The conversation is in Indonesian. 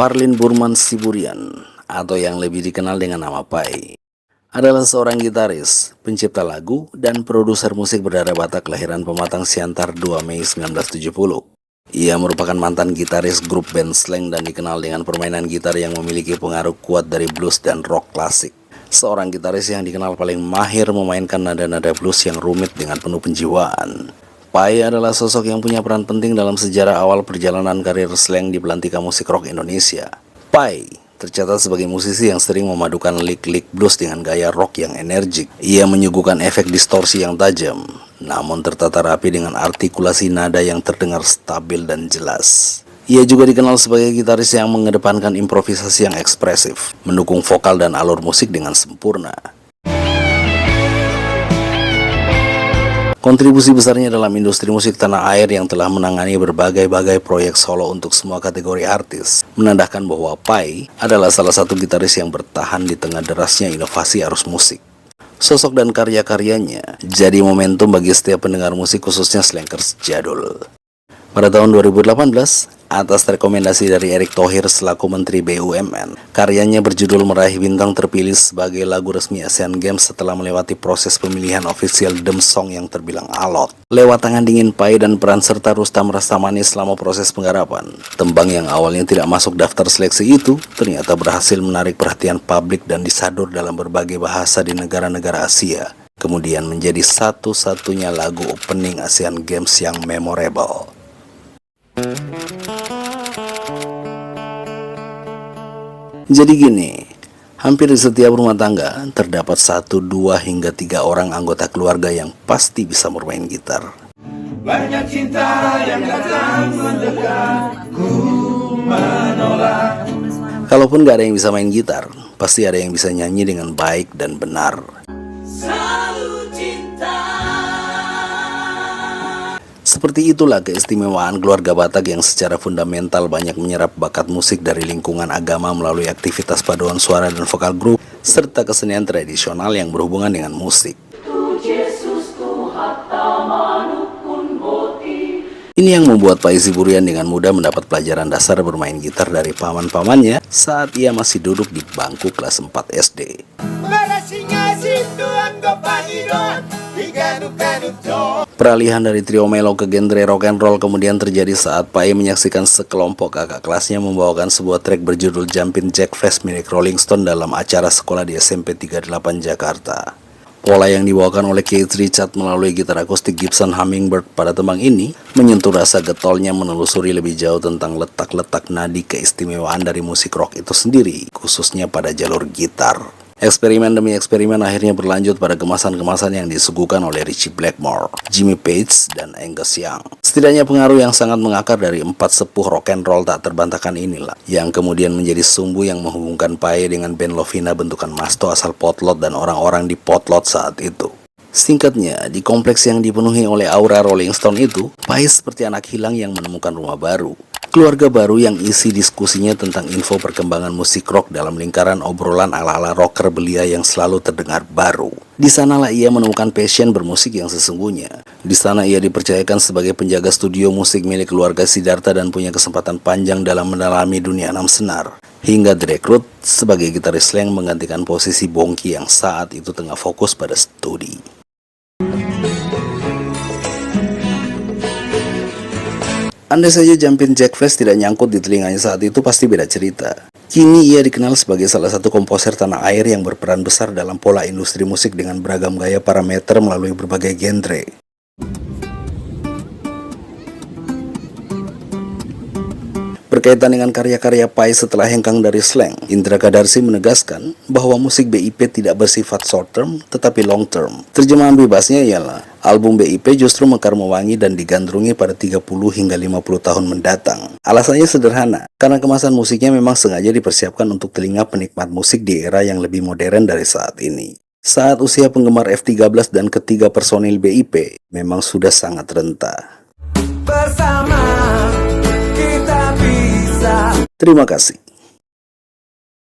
Parlin Burman Siburian, atau yang lebih dikenal dengan nama Pai, adalah seorang gitaris, pencipta lagu, dan produser musik berdarah Batak kelahiran Pematang Siantar 2 Mei 1970. Ia merupakan mantan gitaris grup band Slank dan dikenal dengan permainan gitar yang memiliki pengaruh kuat dari blues dan rock klasik. Seorang gitaris yang dikenal paling mahir memainkan nada-nada blues yang rumit dengan penuh penjiwaan. Pai adalah sosok yang punya peran penting dalam sejarah awal perjalanan karir Slank di belantika musik rock Indonesia. Pai tercatat sebagai musisi yang sering memadukan lick-lick blues dengan gaya rock yang energik. Ia menyuguhkan efek distorsi yang tajam, namun tertata rapi dengan artikulasi nada yang terdengar stabil dan jelas. Ia juga dikenal sebagai gitaris yang mengedepankan improvisasi yang ekspresif, mendukung vokal dan alur musik dengan sempurna. Kontribusi besarnya dalam industri musik tanah air yang telah menangani berbagai-bagai proyek solo untuk semua kategori artis menandakan bahwa Pai adalah salah satu gitaris yang bertahan di tengah derasnya inovasi arus musik. Sosok dan karya-karyanya jadi momentum bagi setiap pendengar musik khususnya slankers jadul. Pada tahun 2018, atas rekomendasi dari Erick Thohir selaku Menteri BUMN, karyanya berjudul meraih bintang terpilih sebagai lagu resmi Asian Games setelah melewati proses pemilihan official Dem Song yang terbilang alot. Lewat tangan dingin Pai dan peran serta Rustam Rastamani selama proses penggarapan, tembang yang awalnya tidak masuk daftar seleksi itu ternyata berhasil menarik perhatian publik dan disadur dalam berbagai bahasa di negara-negara Asia. Kemudian menjadi satu-satunya lagu opening Asian Games yang memorable. Jadi gini, hampir di setiap rumah tangga terdapat 1, 2, hingga 3 orang anggota keluarga yang pasti bisa bermain gitar. Banyak cinta yang datang mendekat, ku menolak. Kalaupun gak ada yang bisa main gitar, pasti ada yang bisa nyanyi dengan baik dan benar. Seperti itulah keistimewaan keluarga Batak yang secara fundamental banyak menyerap bakat musik dari lingkungan agama melalui aktivitas paduan suara dan vokal grup, serta kesenian tradisional yang berhubungan dengan musik. Ini yang membuat Pai Siburian dengan mudah mendapat pelajaran dasar bermain gitar dari paman-pamannya saat ia masih duduk di bangku kelas 4 SD. Peralihan dari trio melo ke genre rock and roll kemudian terjadi saat Pai menyaksikan sekelompok kakak kelasnya membawakan sebuah track berjudul Jumpin' Jack Fest milik Rolling Stone dalam acara sekolah di SMP 38 Jakarta. Pola yang dibawakan oleh Keith Richards melalui gitar akustik Gibson Hummingbird pada tembang ini menyentuh rasa getolnya menelusuri lebih jauh tentang letak-letak nadi keistimewaan dari musik rock itu sendiri, khususnya pada jalur gitar. Eksperimen demi eksperimen akhirnya berlanjut pada kemasan-kemasan yang disuguhkan oleh Ritchie Blackmore, Jimmy Page, dan Angus Young. Setidaknya pengaruh yang sangat mengakar dari 4 sepuh rock and roll tak terbantahkan inilah yang kemudian menjadi sumbu yang menghubungkan Pai dengan band Lovina bentukan Masto asal Potlot dan orang-orang di Potlot saat itu. Singkatnya, di kompleks yang dipenuhi oleh aura Rolling Stone itu, Pai seperti anak hilang yang menemukan rumah baru. Keluarga baru yang isi diskusinya tentang info perkembangan musik rock dalam lingkaran obrolan ala-ala rocker belia yang selalu terdengar baru. Di sanalah ia menemukan passion bermusik yang sesungguhnya. Di sana ia dipercayakan sebagai penjaga studio musik milik keluarga Siddhartha dan punya kesempatan panjang dalam mendalami dunia 6 senar. Hingga direkrut sebagai gitaris Slank menggantikan posisi Bongki yang saat itu tengah fokus pada studi. Andai saja Jumpin' Jack Fest tidak nyangkut di telinganya saat itu pasti beda cerita. Kini ia dikenal sebagai salah satu komposer tanah air yang berperan besar dalam pola industri musik dengan beragam gaya parameter melalui berbagai genre. Berkaitan dengan karya-karya Pai setelah hengkang dari Slank, Indra Kadarsi menegaskan bahwa musik BIP tidak bersifat short term tetapi long term. Terjemahan bebasnya ialah album BIP justru mekar mewangi dan digandrungi pada 30 hingga 50 tahun mendatang. Alasannya sederhana, karena kemasan musiknya memang sengaja dipersiapkan untuk telinga penikmat musik di era yang lebih modern dari saat ini. Saat usia penggemar F13 dan ketiga personil BIP memang sudah sangat renta. Bersama kita bisa. Terima kasih.